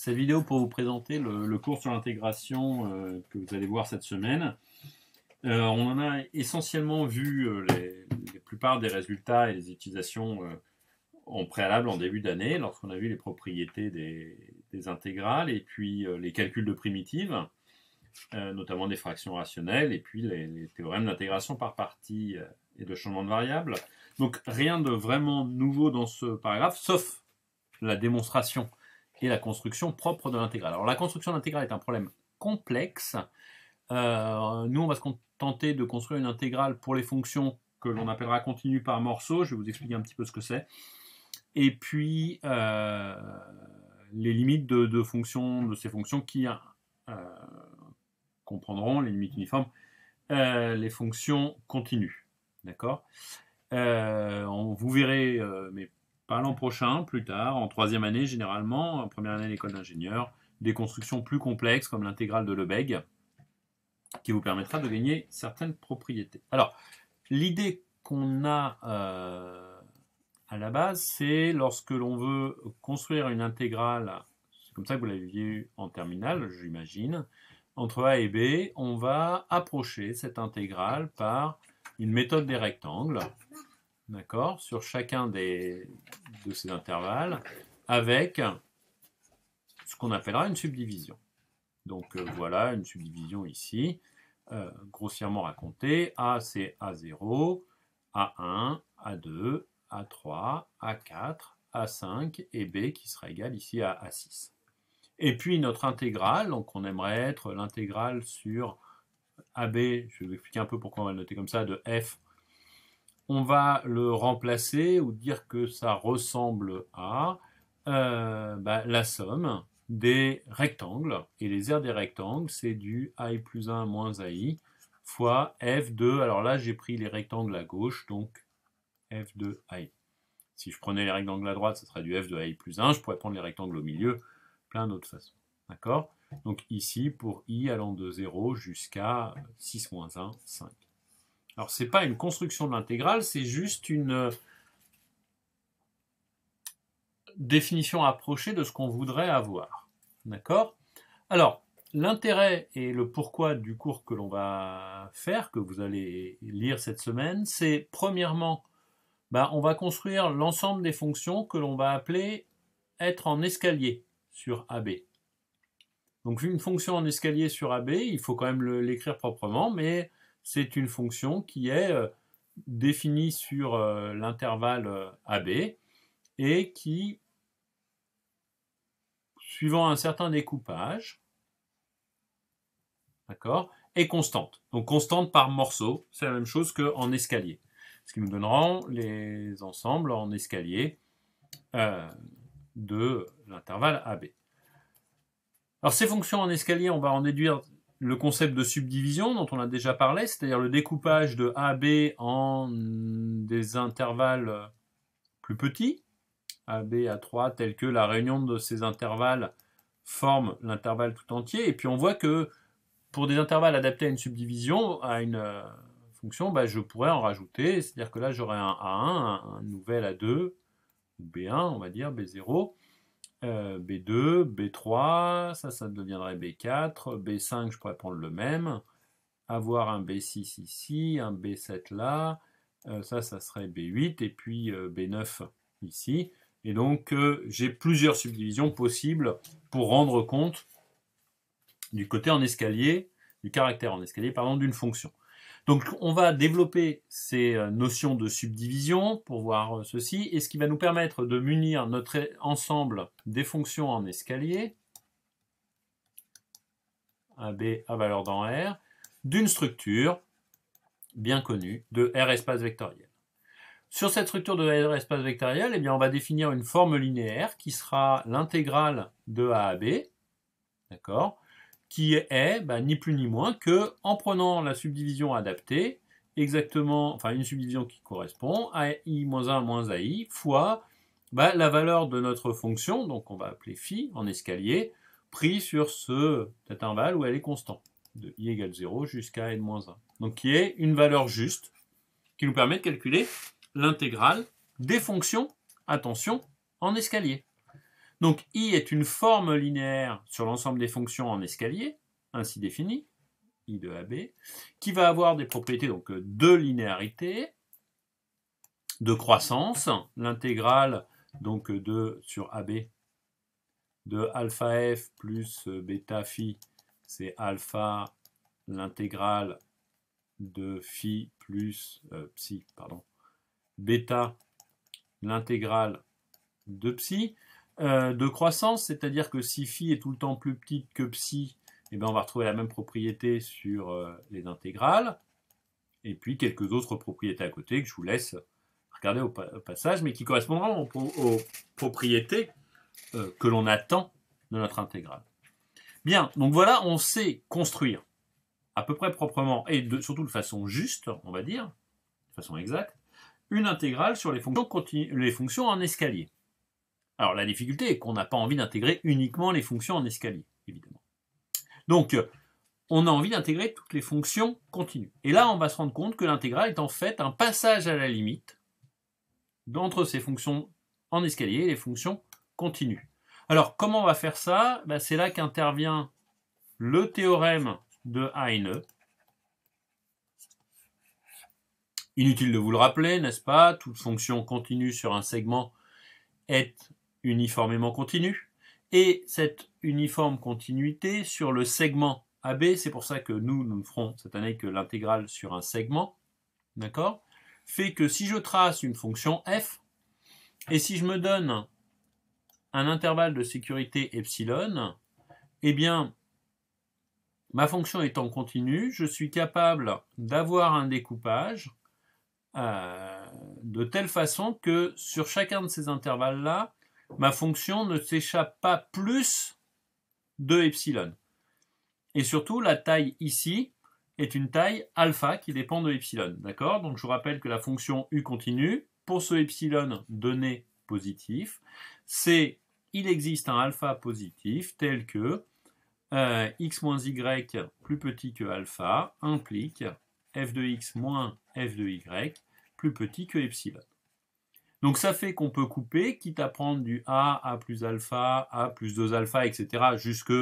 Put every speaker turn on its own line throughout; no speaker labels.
cette vidéo pour vous présenter le cours sur l'intégration que vous allez voir cette semaine. On en a essentiellement vu la plupart des résultats et les utilisations en préalable en début d'année, lorsqu'on a vu les propriétés des intégrales et puis les calculs de primitives, notamment des fractions rationnelles, et puis les théorèmes d'intégration par partie et de changement de variables. Donc rien de vraiment nouveau dans ce paragraphe, sauf la démonstration et la construction propre de l'intégrale. Alors la construction de l'intégrale est un problème complexe. Nous, on va se contenter de construire une intégrale pour les fonctions que l'on appellera continues par morceaux. Je vais vous expliquer un petit peu ce que c'est. Et puis, les limites de ces fonctions qui comprendront les limites uniformes, les fonctions continues. D'accord ? Vous verrez, mais pas l'an prochain, plus tard, en troisième année généralement, en première année d'école d'ingénieur, des constructions plus complexes comme l'intégrale de Lebesgue, qui vous permettra de gagner certaines propriétés. Alors, l'idée qu'on a à la base, c'est lorsque l'on veut construire une intégrale, c'est comme ça que vous l'avez vu en terminale, j'imagine, entre A et B, on va approcher cette intégrale par une méthode des rectangles, d'accord, sur chacun de ces intervalles, avec ce qu'on appellera une subdivision. Donc voilà une subdivision ici, grossièrement racontée. A c'est A0, A1, A2, A3, A4, A5 et B qui sera égal ici à A6. Et puis notre intégrale, donc on aimerait être l'intégrale sur AB, je vais vous expliquer un peu pourquoi on va le noter comme ça, de F. On va le remplacer ou dire que ça ressemble à la somme des rectangles. Et les aires des rectangles, c'est du AI plus 1 moins AI fois F2. Alors là, j'ai pris les rectangles à gauche, donc F de AI. Si je prenais les rectangles à droite, ça serait du F de AI plus 1. Je pourrais prendre les rectangles au milieu, plein d'autres façons. D'accord ? Donc ici, pour I allant de 0 jusqu'à 6 moins 1, 5. Alors, ce n'est pas une construction de l'intégrale, c'est juste une définition approchée de ce qu'on voudrait avoir. D'accord ? Alors, l'intérêt et le pourquoi du cours que l'on va faire, que vous allez lire cette semaine, c'est premièrement, on va construire l'ensemble des fonctions que l'on va appeler être en escalier sur AB. Donc, une fonction en escalier sur AB, il faut quand même l'écrire proprement, mais c'est une fonction qui est définie sur l'intervalle AB et qui, suivant un certain découpage, d'accord, est constante. Donc constante par morceau, c'est la même chose qu'en escalier. Ce qui nous donnera les ensembles en escalier de l'intervalle AB. Alors ces fonctions en escalier, on va en déduire le concept de subdivision dont on a déjà parlé, c'est-à-dire le découpage de AB en des intervalles plus petits, AB, A3, tels que la réunion de ces intervalles forme l'intervalle tout entier. Et puis on voit que pour des intervalles adaptés à une subdivision, à une fonction, je pourrais en rajouter, c'est-à-dire que là j'aurais un A1, un nouvel A2, B1, on va dire, B0, B2, B3, ça deviendrait B4, B5, je pourrais prendre le même, avoir un B6 ici, un B7 là, ça serait B8, et puis B9 ici. Et donc, j'ai plusieurs subdivisions possibles pour rendre compte du côté en escalier, du caractère en escalier, pardon, d'une fonction. Donc, on va développer ces notions de subdivision pour voir ceci, et ce qui va nous permettre de munir notre ensemble des fonctions en escalier, AB à valeur dans R, d'une structure bien connue de R espace vectoriel. Sur cette structure de R espace vectoriel, eh bien, on va définir une forme linéaire qui sera l'intégrale de A à B, d'accord, qui est ni plus ni moins que, en prenant la subdivision adaptée, exactement, enfin une subdivision qui correspond à I-1 moins AI, fois la valeur de notre fonction, donc on va appeler phi en escalier, pris sur cet intervalle où elle est constante, de I égale 0 jusqu'à n-1. Donc qui est une valeur juste, qui nous permet de calculer l'intégrale des fonctions, attention, en escalier. Donc I est une forme linéaire sur l'ensemble des fonctions en escalier, ainsi définie, I de AB, qui va avoir des propriétés donc, de linéarité, de croissance, l'intégrale donc de sur AB de alpha f plus bêta phi, c'est alpha l'intégrale de phi plus psi, pardon, bêta l'intégrale de psi, de croissance, c'est-à-dire que si phi est tout le temps plus petite que psi, eh bien on va retrouver la même propriété sur les intégrales, et puis quelques autres propriétés à côté que je vous laisse regarder au passage, mais qui correspondront aux propriétés que l'on attend de notre intégrale. Bien, donc voilà, on sait construire à peu près proprement, et surtout de façon juste, on va dire, de façon exacte, une intégrale sur les fonctions en escalier. Alors la difficulté est qu'on n'a pas envie d'intégrer uniquement les fonctions en escalier, évidemment. Donc, on a envie d'intégrer toutes les fonctions continues. Et là, on va se rendre compte que l'intégrale est en fait un passage à la limite entre ces fonctions en escalier et les fonctions continues. Alors, comment on va faire ça? C'est là qu'intervient le théorème de Heine. Inutile de vous le rappeler, n'est-ce pas? Toute fonction continue sur un segment est uniformément continue. Et cette uniforme continuité sur le segment AB, c'est pour ça que nous ne ferons cette année que l'intégrale sur un segment, d'accord? Fait que si je trace une fonction f, et si je me donne un intervalle de sécurité epsilon, eh bien, ma fonction étant continue, je suis capable d'avoir un découpage de telle façon que sur chacun de ces intervalles-là, ma fonction ne s'échappe pas plus de epsilon. Et surtout, la taille ici est une taille alpha qui dépend de epsilon. D'accord? Donc je vous rappelle que la fonction u continue, pour ce epsilon donné positif, il existe un alpha positif tel que x moins y plus petit que alpha implique f de x moins f de y plus petit que epsilon. Donc ça fait qu'on peut couper, quitte à prendre du a plus alpha, a plus 2 alpha, etc. jusque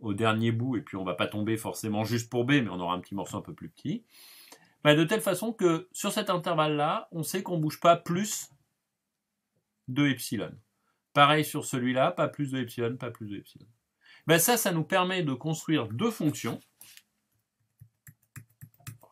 au dernier bout, et puis on ne va pas tomber forcément juste pour b, mais on aura un petit morceau un peu plus petit, de telle façon que sur cet intervalle-là, on sait qu'on ne bouge pas plus de epsilon. Pareil sur celui-là, pas plus de epsilon, pas plus de epsilon. Ça nous permet de construire deux fonctions.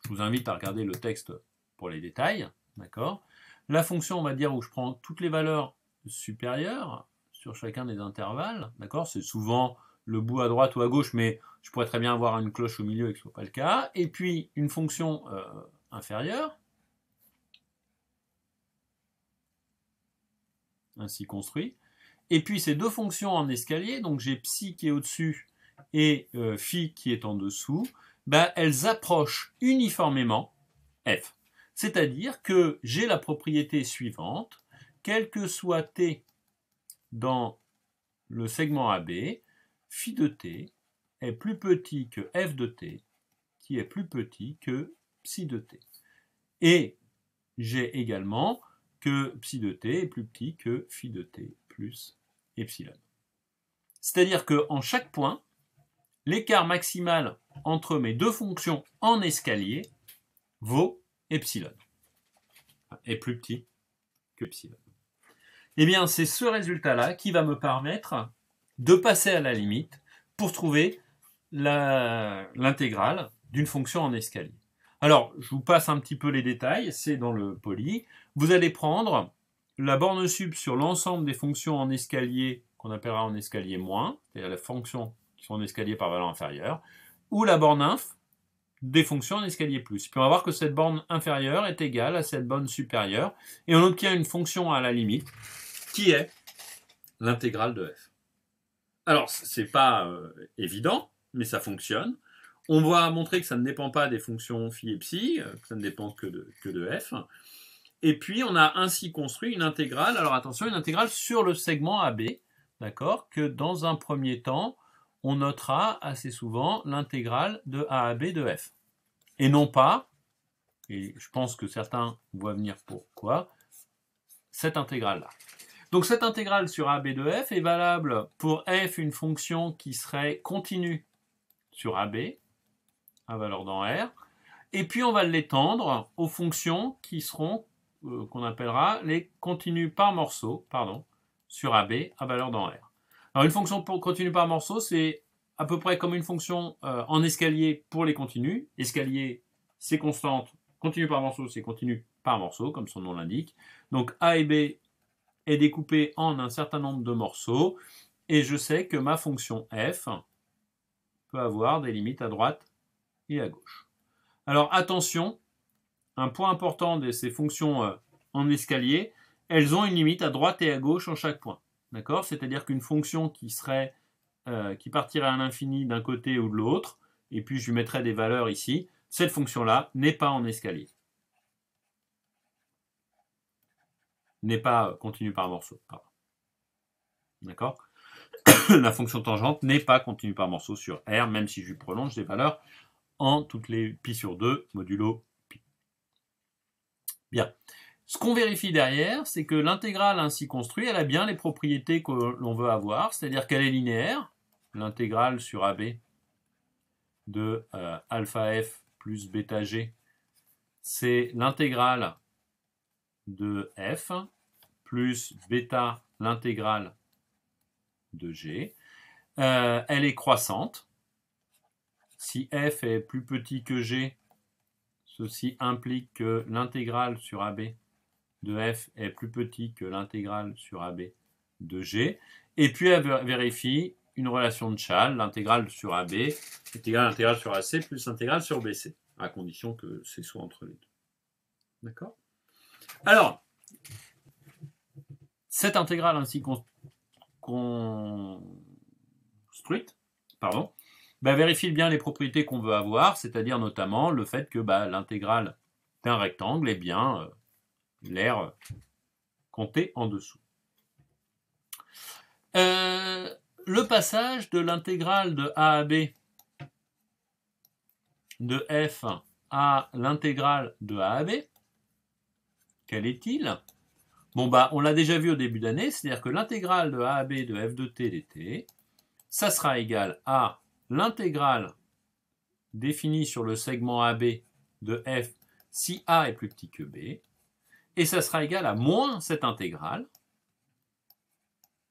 Je vous invite à regarder le texte pour les détails, d'accord? La fonction, on va dire, où je prends toutes les valeurs supérieures sur chacun des intervalles, d'accord? C'est souvent le bout à droite ou à gauche, mais je pourrais très bien avoir une cloche au milieu et que ce ne soit pas le cas. Et puis, une fonction inférieure, ainsi construit. Et puis, ces deux fonctions en escalier, donc j'ai psi qui est au-dessus et phi qui est en dessous, elles approchent uniformément f. C'est-à-dire que j'ai la propriété suivante, quel que soit t dans le segment AB, phi de t est plus petit que f de t, qui est plus petit que psi de t. Et j'ai également que psi de t est plus petit que phi de t plus epsilon. C'est-à-dire qu'en chaque point, l'écart maximal entre mes deux fonctions en escalier vaut epsilon, est plus petit que epsilon. Eh bien, c'est ce résultat-là qui va me permettre de passer à la limite pour trouver l'intégrale d'une fonction en escalier. Alors, je vous passe un petit peu les détails, c'est dans le poly. Vous allez prendre la borne sub sur l'ensemble des fonctions en escalier, qu'on appellera en escalier moins, c'est-à-dire les fonctions qui sont en escalier par valeur inférieure, ou la borne inf des fonctions en escalier plus. Puis on va voir que cette borne inférieure est égale à cette borne supérieure, et on obtient une fonction à la limite, qui est l'intégrale de f. Alors, c'est pas évident, mais ça fonctionne. On va montrer que ça ne dépend pas des fonctions phi et psi, que ça ne dépend que de f. Et puis, on a ainsi construit une intégrale, alors attention, une intégrale sur le segment AB, d'accord, que dans un premier temps, on notera assez souvent l'intégrale de A à B de f. Et non pas, et je pense que certains voient venir pourquoi, cette intégrale-là. Donc cette intégrale sur AB de f est valable pour f, une fonction qui serait continue sur AB, à valeur dans R, et puis on va l'étendre aux fonctions qui seront, qu'on appellera les continues par morceau, sur AB à valeur dans R. Alors une fonction continue par morceau, c'est à peu près comme une fonction en escalier pour les continues. Escalier, c'est constante, continue par morceau, c'est continue par morceau, comme son nom l'indique. Donc A et B est découpé en un certain nombre de morceaux, et je sais que ma fonction f peut avoir des limites à droite et à gauche. Alors attention, un point important de ces fonctions en escalier, elles ont une limite à droite et à gauche en chaque point. D'accord ? C'est-à-dire qu'une fonction qui partirait à l'infini d'un côté ou de l'autre, et puis je lui mettrais des valeurs ici, cette fonction-là n'est pas en escalier. N'est pas continue par morceau. D'accord ? La fonction tangente n'est pas continue par morceau sur R, même si je lui prolonge des valeurs en toutes les pi sur 2 modulo pi. Bien. Ce qu'on vérifie derrière, c'est que l'intégrale ainsi construite, elle a bien les propriétés que l'on veut avoir, c'est-à-dire qu'elle est linéaire. L'intégrale sur AB de alpha f plus bêta g, c'est l'intégrale de f plus bêta l'intégrale de g. Elle est croissante. Si f est plus petit que g, ceci implique que l'intégrale sur AB de f est plus petit que l'intégrale sur AB de g. Et puis elle vérifie une relation de Chasles, l'intégrale sur AB est égale à l'intégrale sur AC plus l'intégrale sur BC, à condition que c'est soit entre les deux. D'accord ? Alors, cette intégrale ainsi construite, vérifie bien les propriétés qu'on veut avoir, c'est-à-dire notamment le fait que l'intégrale d'un rectangle est bien l'aire comptée en dessous. Le passage de l'intégrale de A à B de f à l'intégrale de A à B, quel est-il ? Bon, on l'a déjà vu au début d'année, c'est-à-dire que l'intégrale de A à B de f de t dt, ça sera égal à l'intégrale définie sur le segment AB de f si A est plus petit que B, et ça sera égal à moins cette intégrale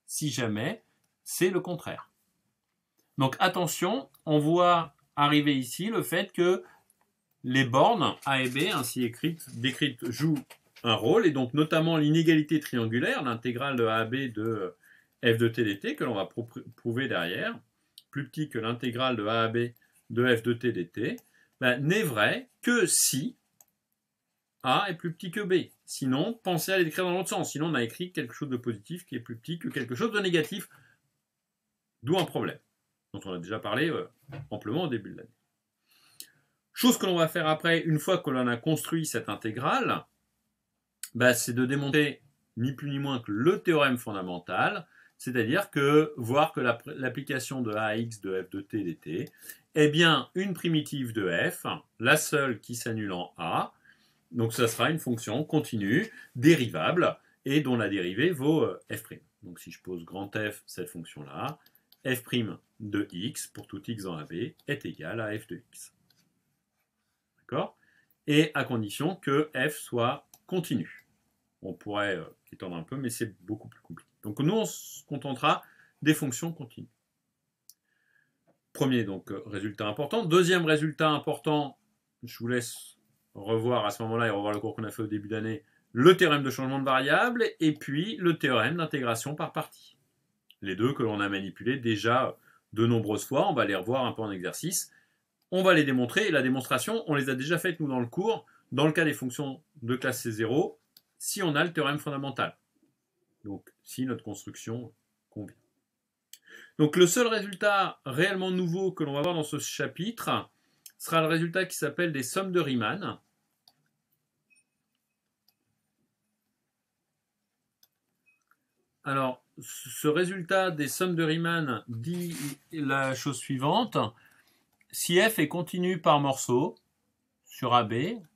si jamais c'est le contraire. Donc attention, on voit arriver ici le fait que les bornes A et B ainsi décrites jouent un rôle, et donc notamment l'inégalité triangulaire, l'intégrale de A à B de f de t dt, que l'on va prouver derrière, plus petit que l'intégrale de A à B de f de t dt, n'est vrai que si A est plus petit que B. Sinon, pensez à l'écrire dans l'autre sens. Sinon, on a écrit quelque chose de positif qui est plus petit que quelque chose de négatif, d'où un problème, dont on a déjà parlé amplement au début de l'année. Chose que l'on va faire après, une fois que l'on a construit cette intégrale, c'est de démontrer ni plus ni moins que le théorème fondamental, c'est-à-dire que voir que l'application de AX de f de t dt est bien une primitive de f, la seule qui s'annule en A. Donc ça sera une fonction continue, dérivable, et dont la dérivée vaut f'. Donc si je pose grand F cette fonction-là, f' de x, pour tout x dans AB, est égal à f de x. D'accord ? Et à condition que f soit continu. On pourrait étendre un peu, mais c'est beaucoup plus compliqué. Donc nous, on se contentera des fonctions continues. Premier résultat important. Deuxième résultat important, je vous laisse revoir à ce moment-là et revoir le cours qu'on a fait au début d'année, le théorème de changement de variable et puis le théorème d'intégration par partie. Les deux que l'on a manipulés déjà de nombreuses fois, on va les revoir un peu en exercice. On va les démontrer, et la démonstration, on les a déjà faites nous dans le cours, dans le cas des fonctions de classe C0, si on a le théorème fondamental. Donc, si notre construction convient. Donc, le seul résultat réellement nouveau que l'on va voir dans ce chapitre sera le résultat qui s'appelle des sommes de Riemann. Alors, ce résultat des sommes de Riemann dit la chose suivante. Si f est continu par morceau sur AB,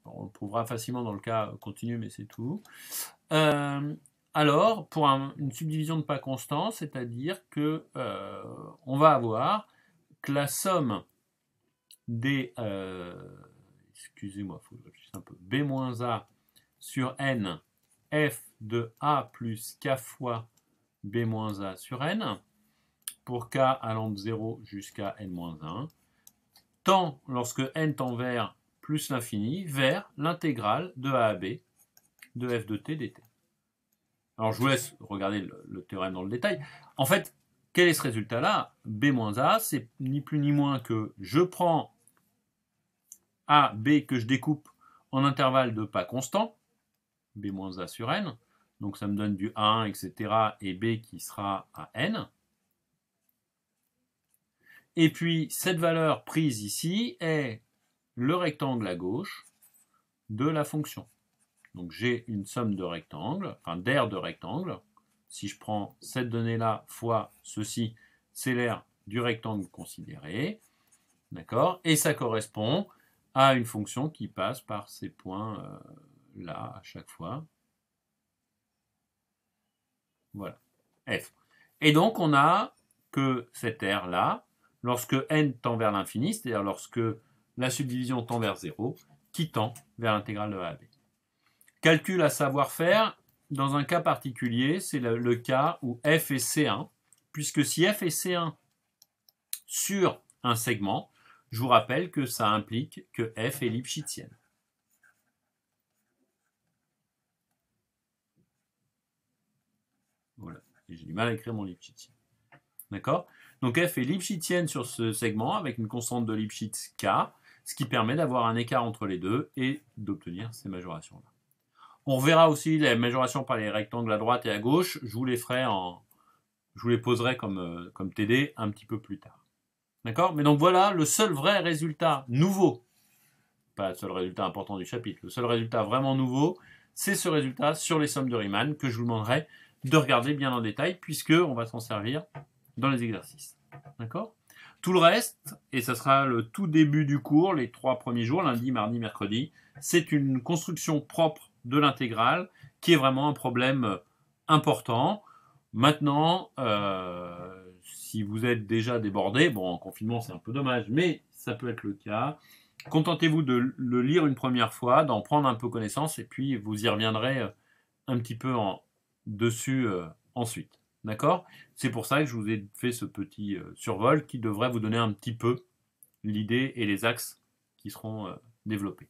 on le prouvera facilement dans le cas continu, mais c'est tout, alors, pour une subdivision de pas constant, c'est-à-dire que on va avoir que la somme des... excusez-moi, il faut que je réfléchisse un peu. B-A sur n, f de a plus k fois b-a sur n, pour k allant de 0 jusqu'à n-1, tend, lorsque n tend vers plus l'infini, vers l'intégrale de a à b de f de t dt. Alors je vous laisse regarder le théorème dans le détail. En fait, quel est ce résultat-là? B-A, c'est ni plus ni moins que je prends A, B que je découpe en intervalles de pas constants, B-A sur n, donc ça me donne du A1, etc., et B qui sera à n. Et puis, cette valeur prise ici est le rectangle à gauche de la fonction. Donc j'ai une somme de rectangles, enfin d'aires de rectangles. Si je prends cette donnée-là fois ceci, c'est l'aire du rectangle considéré. D'accord? Et ça correspond à une fonction qui passe par ces points là à chaque fois. Voilà. F. Et donc on a que cette aire-là, lorsque n tend vers l'infini, c'est-à-dire lorsque la subdivision tend vers 0, qui tend vers l'intégrale de a à b. Calcul à savoir faire, dans un cas particulier, c'est le cas où f est C1, puisque si f est C1 sur un segment, je vous rappelle que ça implique que f est lipschitzienne. Voilà, j'ai du mal à écrire mon lipschitzien. D'accord? Donc f est lipschitzienne sur ce segment avec une constante de Lipschitz k, ce qui permet d'avoir un écart entre les deux et d'obtenir ces majorations-là. On verra aussi les majorations par les rectangles à droite et à gauche. Je vous les poserai comme TD un petit peu plus tard. D'accord? Mais donc voilà le seul vrai résultat nouveau, pas le seul résultat important du chapitre, le seul résultat vraiment nouveau, c'est ce résultat sur les sommes de Riemann que je vous demanderai de regarder bien en détail puisqu'on va s'en servir dans les exercices. D'accord? Tout le reste, et ça sera le tout début du cours, les 3 premiers jours, lundi, mardi, mercredi, c'est une construction propre de l'intégrale qui est vraiment un problème important. Maintenant, si vous êtes déjà débordé, bon, en confinement c'est un peu dommage, mais ça peut être le cas. Contentez-vous de le lire une première fois, d'en prendre un peu connaissance, et puis vous y reviendrez un petit peu dessus ensuite. D'accord? C'est pour ça que je vous ai fait ce petit survol qui devrait vous donner un petit peu l'idée et les axes qui seront développés.